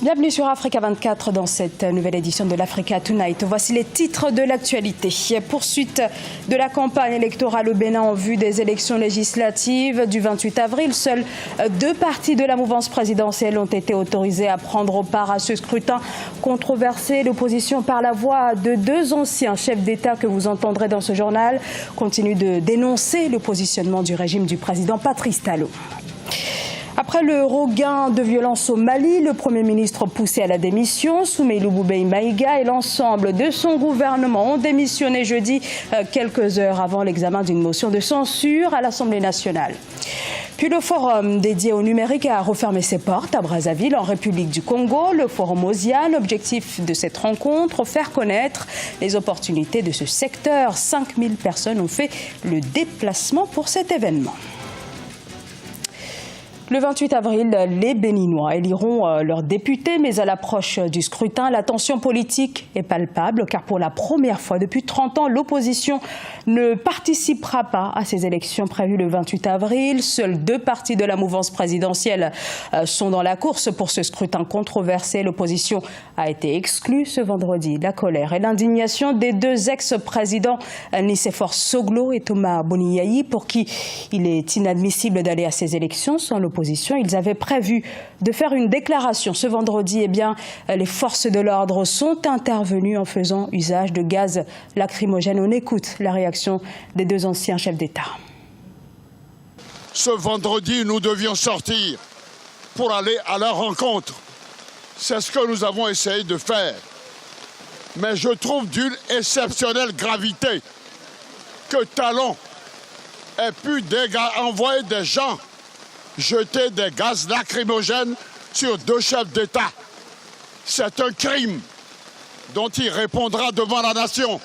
Bienvenue sur Africa 24 dans cette nouvelle édition de l'Africa Tonight. Voici les titres de l'actualité. Poursuite de la campagne électorale au Bénin en vue des élections législatives du 28 avril. Seuls deux partis de la mouvance présidentielle ont été autorisés à prendre part à ce scrutin controversé. L'opposition, par la voix de deux anciens chefs d'État que vous entendrez dans ce journal, continue de dénoncer le positionnement du régime du président Patrice Talon. Après le regain de violence au Mali, le Premier ministre poussé à la démission, Soumeilou Boubèye Maïga et l'ensemble de son gouvernement ont démissionné jeudi, quelques heures avant l'examen d'une motion de censure à l'Assemblée nationale. Puis le forum dédié au numérique a refermé ses portes à Brazzaville, en République du Congo. Le forum OSIA, l'objectif de cette rencontre, faire connaître les opportunités de ce secteur. 5000 personnes ont fait le déplacement pour cet événement. Le 28 avril, les Béninois éliront leurs députés, mais à l'approche du scrutin, la tension politique est palpable, car pour la première fois depuis 30 ans, l'opposition ne participera pas à ces élections prévues le 28 avril. Seuls deux partis de la mouvance présidentielle sont dans la course pour ce scrutin controversé. L'opposition a été exclue ce vendredi. La colère et l'indignation des deux ex-présidents Nicéphore Soglo et Thomas Boniyayi, pour qui il est inadmissible d'aller à ces élections sans l'opposition. Ils avaient prévu de faire une déclaration ce vendredi. Eh bien, les forces de l'ordre sont intervenues en faisant usage de gaz lacrymogène. On écoute la réaction des deux anciens chefs d'État. Ce vendredi, nous devions sortir pour aller à la rencontre. C'est ce que nous avons essayé de faire. Mais je trouve d'une exceptionnelle gravité que Talon ait pu envoyer des gens jeter des gaz lacrymogènes sur deux chefs d'État. C'est un crime dont il répondra devant la nation.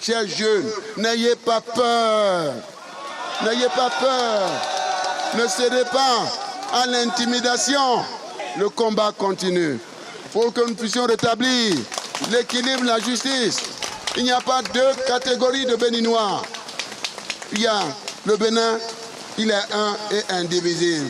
Chers jeunes, n'ayez pas peur. N'ayez pas peur. Ne cédez pas à l'intimidation. Le combat continue. Il faut que nous puissions rétablir l'équilibre, la justice. Il n'y a pas deux catégories de Béninois. Il y a le Bénin. Il est un et indivisible.